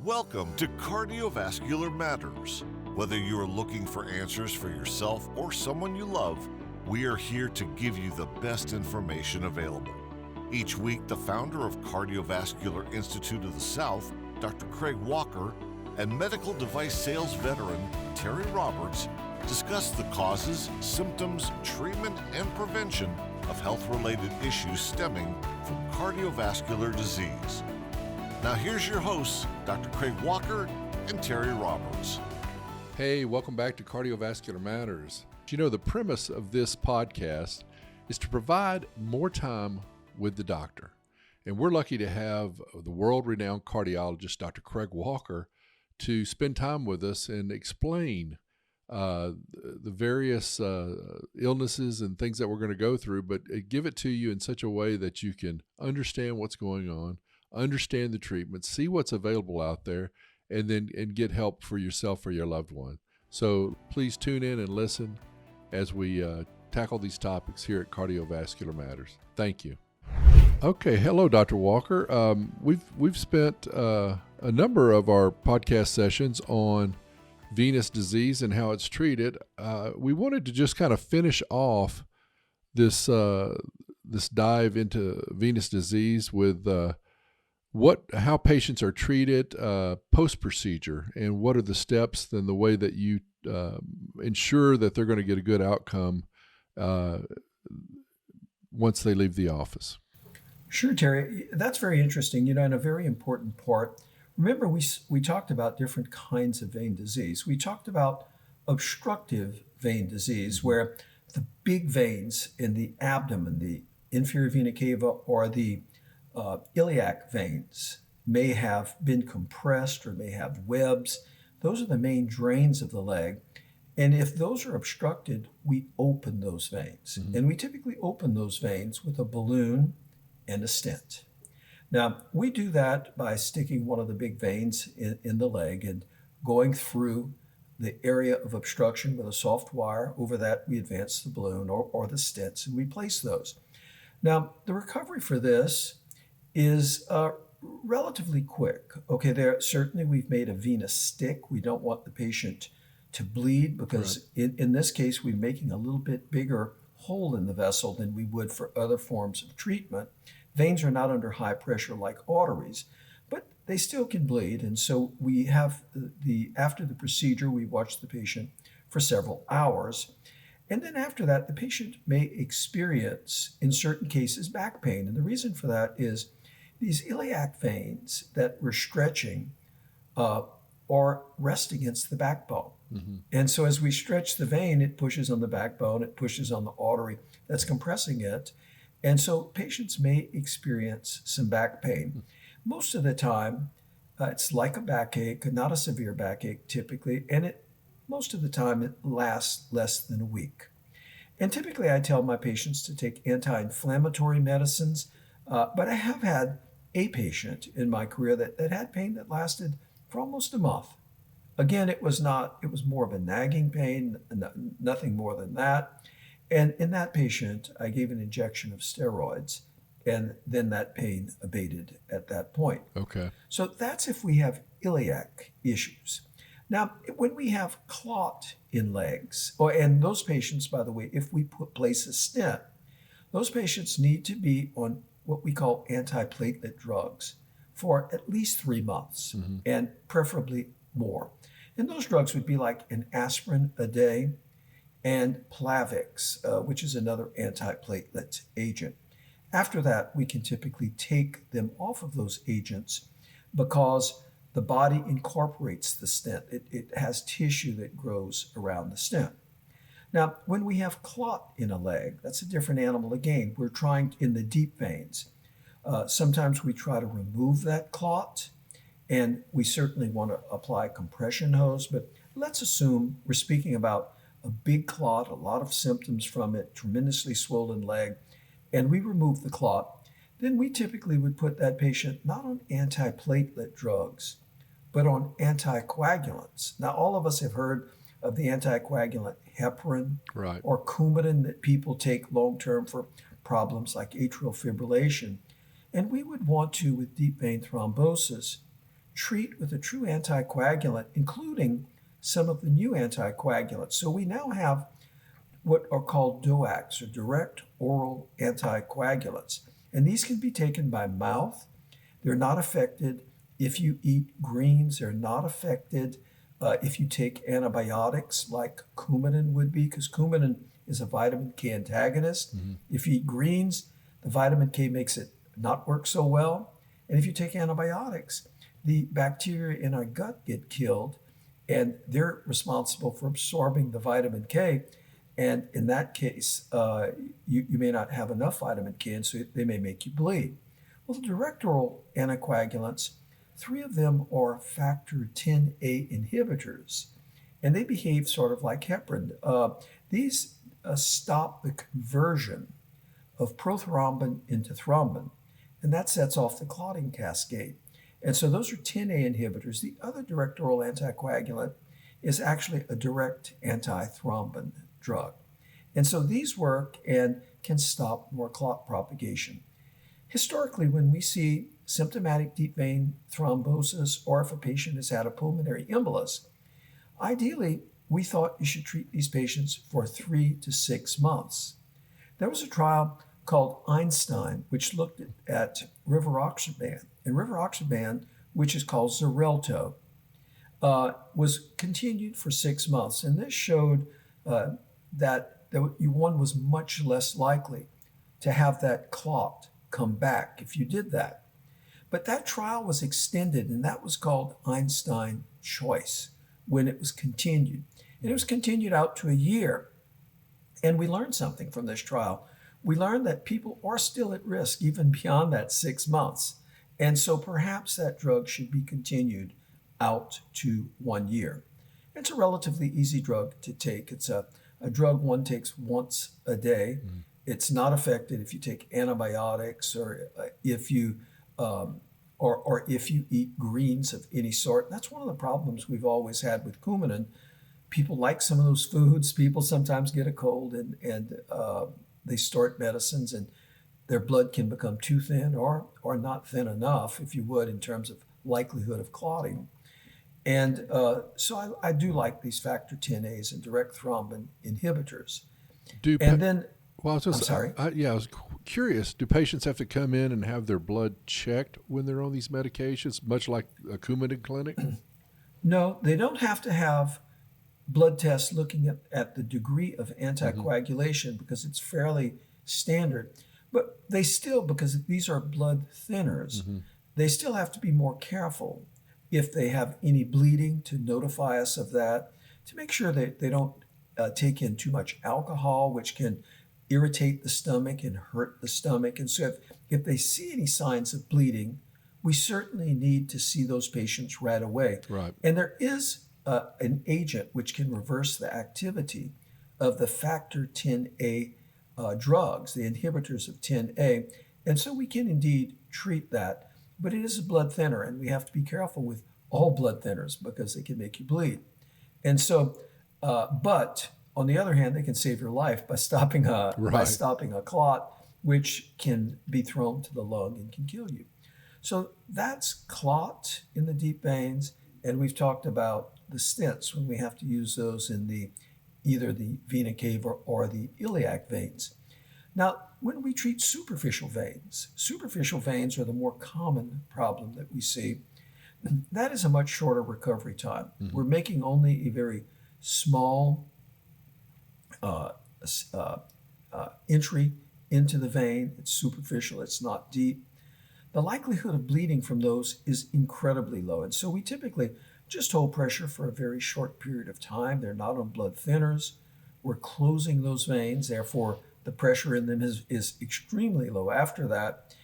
Welcome to Cardiovascular Matters. Whether you are looking for answers for yourself or someone you love, we are here to give you the best information available. Each week, the founder of Cardiovascular Institute of the South, Dr. Craig Walker, and medical device sales veteran Terry Roberts discuss the causes, symptoms, treatment, and prevention of health-related issues stemming from cardiovascular disease. Now here's your hosts, Dr. Craig Walker and Terry Roberts. Hey, welcome back to Cardiovascular Matters. You know, the premise of this podcast is to provide more time with the doctor. And we're lucky to have the world-renowned cardiologist, Dr. Craig Walker, to spend time with us and explain the various illnesses and things that we're going to go through, but give it to you in such a way that you can understand what's going on, understand the treatment, see what's available out there, and get help for yourself or your loved one. So please tune in and listen as we tackle these topics here at Cardiovascular Matters. Thank you. Okay, hello, Dr. Walker. We've spent a number of our podcast sessions on venous disease and how it's treated. We wanted to just kind of finish off this dive into venous disease with how patients are treated post-procedure, and what are the steps and the way that you ensure that they're going to get a good outcome once they leave the office. Sure, Terry. That's very interesting, and a very important part. Remember, we talked about different kinds of vein disease. We talked about obstructive vein disease, where the big veins in the abdomen, the inferior vena cava, or the iliac veins may have been compressed or may have webs. Those are the main drains of the leg. And if those are obstructed, we open those veins. Mm-hmm. And we typically open those veins with a balloon and a stent. Now, we do that by sticking one of the big veins in the leg and going through the area of obstruction with a soft wire. Over that, we advance the balloon or the stents, and we place those. Now, the recovery for this is relatively quick. Okay, certainly we've made a venous stick. We don't want the patient to bleed because in this case, we're making a little bit bigger hole in the vessel than we would for other forms of treatment. Veins are not under high pressure like arteries, but they still can bleed. And so we have after the procedure, we watch the patient for several hours. And then after that, the patient may experience, in certain cases, back pain. And the reason for that is these iliac veins that we're stretching are rest against the backbone. Mm-hmm. And so as we stretch the vein, it pushes on the backbone, it pushes on the artery that's compressing it. And so patients may experience some back pain. Mm-hmm. Most of the time, it's like a backache, not a severe backache typically, and most of the time it lasts less than a week. And typically I tell my patients to take anti-inflammatory medicines, but I have had a patient in my career that had pain that lasted for almost a month. Again, it was more of a nagging pain, nothing more than that. And in that patient, I gave an injection of steroids, and then that pain abated at that point. Okay. So that's if we have iliac issues. Now, when we have clot in legs, and those patients, by the way, if we place a stent, those patients need to be on what we call antiplatelet drugs for at least 3 months, mm-hmm. and preferably more. And those drugs would be like an aspirin a day and Plavix, which is another antiplatelet agent. After that, we can typically take them off of those agents because the body incorporates the stent. It has tissue that grows around the stent. Now, when we have clot in a leg, that's a different animal again. We're trying in the deep veins. Sometimes we try to remove that clot, and we certainly want to apply a compression hose, but let's assume we're speaking about a big clot, a lot of symptoms from it, tremendously swollen leg, and we remove the clot. Then we typically would put that patient not on antiplatelet drugs, but on anticoagulants. Now, all of us have heard of the anticoagulant heparin, right, or Coumadin that people take long-term for problems like atrial fibrillation. And we would want to, with deep vein thrombosis, treat with a true anticoagulant, including some of the new anticoagulants. So we now have what are called DOACs, or direct oral anticoagulants. And these can be taken by mouth. They're not affected if you eat greens. They're not affected if you take antibiotics like Coumadin would be, because Coumadin is a vitamin K antagonist. If you eat greens, the vitamin K makes it not work so well. And if you take antibiotics, the bacteria in our gut get killed, and they're responsible for absorbing the vitamin K. And in that case, you may not have enough vitamin K, and so they may make you bleed. Well, the direct oral anticoagulants, 3 of them are factor Xa inhibitors, and they behave sort of like heparin. These stop the conversion of prothrombin into thrombin, and that sets off the clotting cascade. And so those are Xa inhibitors. The other direct oral anticoagulant is actually a direct antithrombin drug. And so these work and can stop more clot propagation. Historically, when we see symptomatic deep vein thrombosis, or if a patient has had a pulmonary embolus, ideally, we thought you should treat these patients for 3 to 6 months. There was a trial called Einstein, which looked at rivaroxaban. And rivaroxaban, which is called Xarelto, was continued for 6 months. And this showed that one was much less likely to have that clot come back if you did that. But that trial was extended, and that was called Einstein Choice when it was continued. And it was continued out to a year. And we learned something from this trial. We learned that people are still at risk even beyond that 6 months. And so perhaps that drug should be continued out to 1 year. It's a relatively easy drug to take. It's a drug one takes once a day. It's not affected if you take antibiotics, or if you if you eat greens of any sort. That's one of the problems we've always had with Coumadin. People like some of those foods. People sometimes get a cold, and they start medicines, and their blood can become too thin or not thin enough, if you would, in terms of likelihood of clotting. And so I do like these factor Xas and direct thrombin inhibitors. Well, I'm sorry. I was curious. Do patients have to come in and have their blood checked when they're on these medications, much like a Coumadin clinic? No, they don't have to have blood tests looking at the degree of anticoagulation, because it's fairly standard. But they still, because these are blood thinners, they still have to be more careful if they have any bleeding, to notify us of that, to make sure that they don't take in too much alcohol, which can irritate the stomach and hurt the stomach. And so if they see any signs of bleeding, we certainly need to see those patients right away. Right. And there is an agent which can reverse the activity of the factor Xa drugs, the inhibitors of Xa. And so we can indeed treat that. But it is a blood thinner, and we have to be careful with all blood thinners because they can make you bleed. And so, but on the other hand, they can save your life by stopping a clot, which can be thrown to the lung and can kill you. So that's clot in the deep veins, and we've talked about the stents when we have to use those in either the vena cava or the iliac veins. Now, when we treat superficial veins are the more common problem that we see. That is a much shorter recovery time. We're making only a very small entry into the vein. It's superficial, it's not deep. The likelihood of bleeding from those is incredibly low. And so we typically just hold pressure for a very short period of time. They're not on blood thinners. We're closing those veins, therefore the pressure in them is extremely low after that.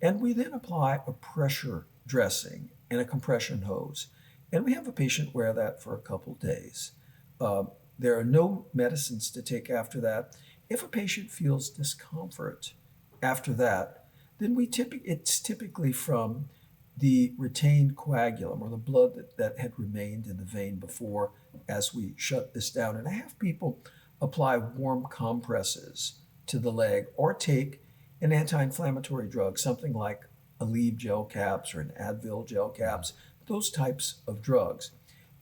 And we then apply a pressure dressing and a compression hose. And we have a patient wear that for a couple days. There are no medicines to take after that. If a patient feels discomfort after that, then it's typically from the retained coagulum, or the blood that had remained in the vein before as we shut this down. And I have people apply warm compresses to the leg, or take an anti-inflammatory drug, something like Aleve gel caps or an Advil gel caps, those types of drugs.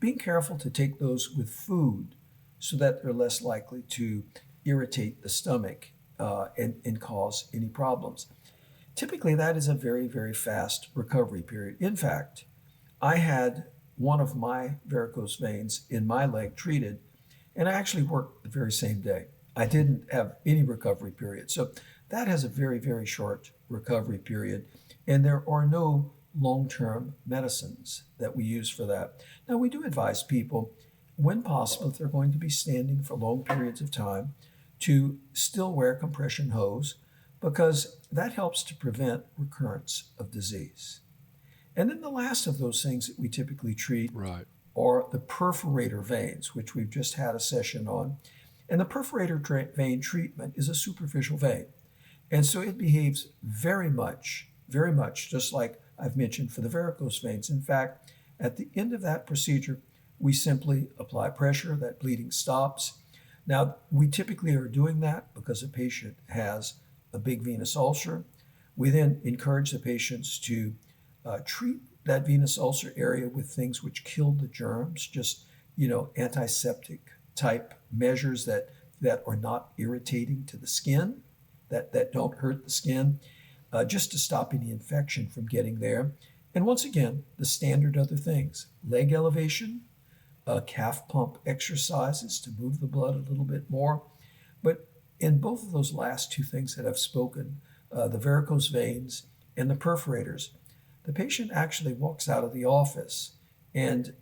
Being careful to take those with food so that they're less likely to irritate the stomach and cause any problems. Typically, that is a very, very fast recovery period. In fact, I had one of my varicose veins in my leg treated, and I actually worked the very same day. I didn't have any recovery period. So that has a very, very short recovery period, and there are no long-term medicines that we use for that. Now, we do advise people, when possible, if they're going to be standing for long periods of time, to still wear compression hose, because that helps to prevent recurrence of disease. And then the last of those things that we typically treat are the perforator veins, which we've just had a session on. And the perforator vein treatment is a superficial vein. And so it behaves very much just like I've mentioned for the varicose veins. In fact, at the end of that procedure, we simply apply pressure, that bleeding stops. Now, we typically are doing that because a patient has a big venous ulcer. We then encourage the patients to treat that venous ulcer area with things which kill the germs, just, antiseptic type measures that are not irritating to the skin, that don't hurt the skin, just to stop any infection from getting there. And once again, the standard other things: leg elevation, calf pump exercises to move the blood a little bit more. But in both of those last two things that I've spoken, the varicose veins and the perforators, the patient actually walks out of the office, and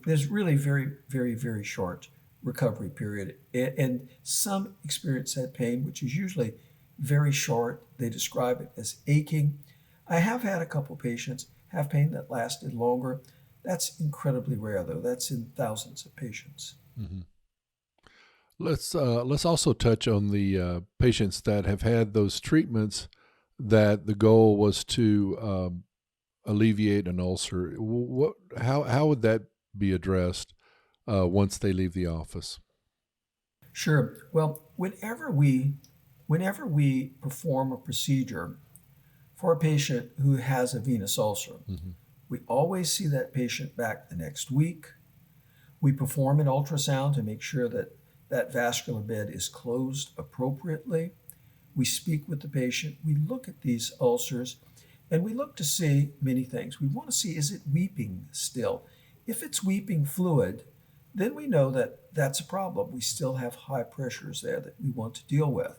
there's really very, very, very short recovery period. And some experience that pain, which is usually very short. They describe it as aching. I have had a couple patients have pain that lasted longer. That's incredibly rare, though. That's in thousands of patients. Mm-hmm. Let's also touch on the patients that have had those treatments that the goal was to alleviate an ulcer. How would that be addressed once they leave the office? Sure. Well, whenever we perform a procedure for a patient who has a venous ulcer, we always see that patient back the next week. We perform an ultrasound to make sure that that vascular bed is closed appropriately. We speak with the patient. We look at these ulcers, and we look to see many things. We want to see, is it weeping still? If it's weeping fluid, then we know that that's a problem. We still have high pressures there that we want to deal with.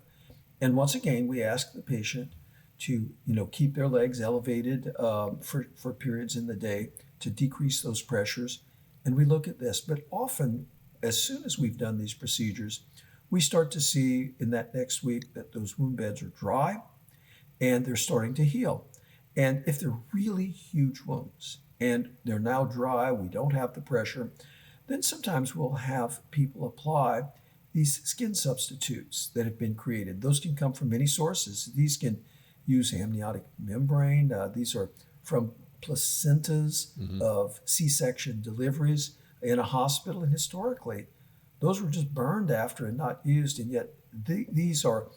And once again, we ask the patient to keep their legs elevated for periods in the day to decrease those pressures. And we look at this. But often, as soon as we've done these procedures, we start to see in that next week that those wound beds are dry and they're starting to heal. And if they're really huge wounds and they're now dry, we don't have the pressure, then sometimes we'll have people apply these skin substitutes that have been created. Those can come from many sources. These can use amniotic membrane. These are from placentas of C-section deliveries in a hospital. And historically, those were just burned after and not used. And yet these are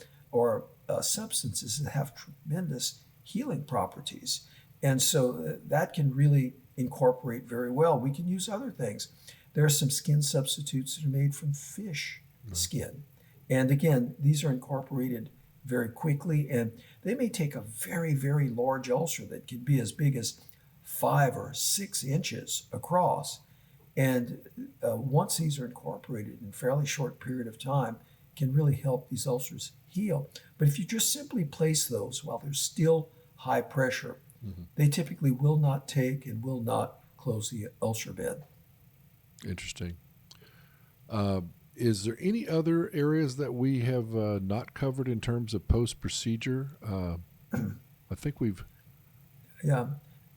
substances that have tremendous healing properties. And so that can really incorporate very well. We can use other things. There are some skin substitutes that are made from fish skin. And again, these are incorporated very quickly, and they may take a very, very large ulcer that can be as big as 5 or 6 inches across. And once these are incorporated in a fairly short period of time, can really help these ulcers heal. But if you just simply place those while there's still high pressure, they typically will not take and will not close the ulcer bed. Interesting. Is there any other areas that we have not covered in terms of post-procedure? I think we've... Yeah.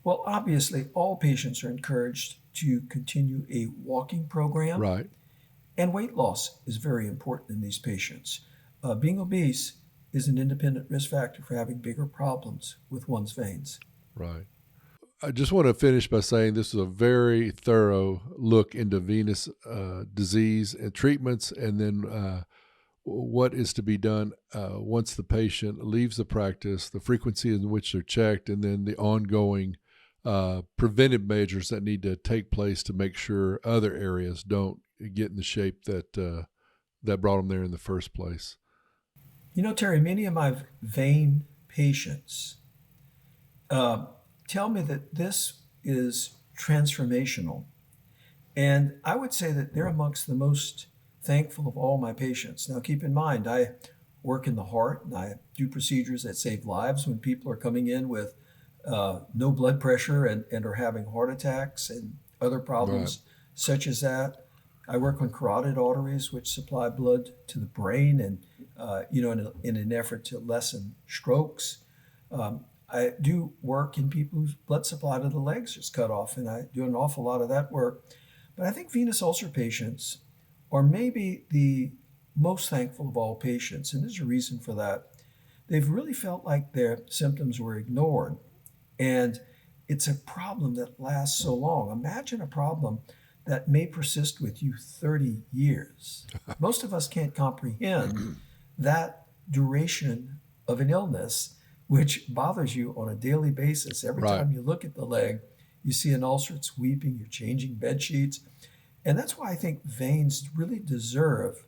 Well, obviously, all patients are encouraged to continue a walking program. Right. And weight loss is very important in these patients. Being obese is an independent risk factor for having bigger problems with one's veins. Right. I just want to finish by saying this is a very thorough look into venous disease and treatments, and then what is to be done once the patient leaves the practice, the frequency in which they're checked, and then the ongoing preventive measures that need to take place to make sure other areas don't get in the shape that that brought them there in the first place. You know, Terry, many of my vein patients tell me that this is transformational. And I would say that they're amongst the most thankful of all my patients. Now, keep in mind, I work in the heart and I do procedures that save lives when people are coming in with no blood pressure and are having heart attacks and other problems such as that. I work on carotid arteries, which supply blood to the brain and, in an effort to lessen strokes. I do work in people whose blood supply to the legs is cut off, and I do an awful lot of that work. But I think venous ulcer patients are maybe the most thankful of all patients, and there's a reason for that. They've really felt like their symptoms were ignored, and it's a problem that lasts so long. Imagine a problem that may persist with you 30 years. Most of us can't comprehend that duration of an illness, which bothers you on a daily basis. Every time you look at the leg, you see an ulcer, it's weeping, you're changing bed sheets. And that's why I think veins really deserve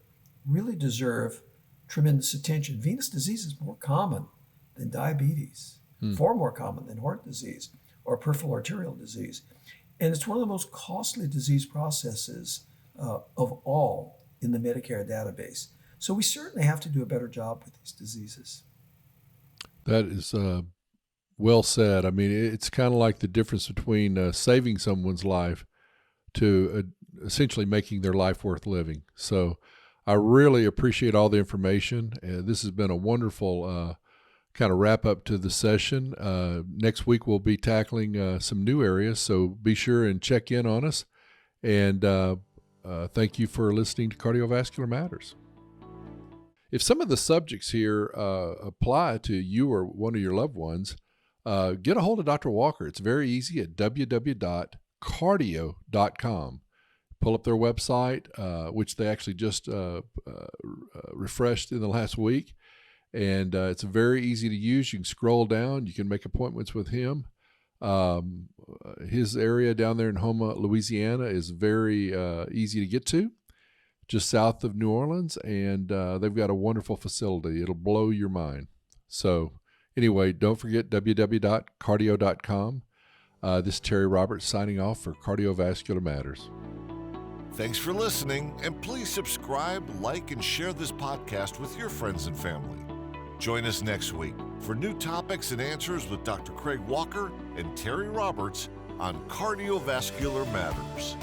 tremendous attention. Venous disease is more common than diabetes, far more common than heart disease or peripheral arterial disease. And it's one of the most costly disease processes of all in the Medicare database. So we certainly have to do a better job with these diseases. That is well said. I mean, it's kind of like the difference between saving someone's life to essentially making their life worth living. So I really appreciate all the information. This has been a wonderful kind of wrap up to the session. Next week, we'll be tackling some new areas. So be sure and check in on us. And thank you for listening to Cardiovascular Matters. If some of the subjects here apply to you or one of your loved ones, get a hold of Dr. Walker. It's very easy at www.cardio.com. Pull up their website, which they actually just refreshed in the last week. And it's very easy to use. You can scroll down. You can make appointments with him. His area down there in Houma, Louisiana is very easy to get to, just south of New Orleans. And they've got a wonderful facility. It'll blow your mind. So anyway, don't forget www.cardio.com. This is Terry Roberts signing off for Cardiovascular Matters. Thanks for listening, and please subscribe, like, and share this podcast with your friends and family. Join us next week for new topics and answers with Dr. Craig Walker and Terry Roberts on Cardiovascular Matters.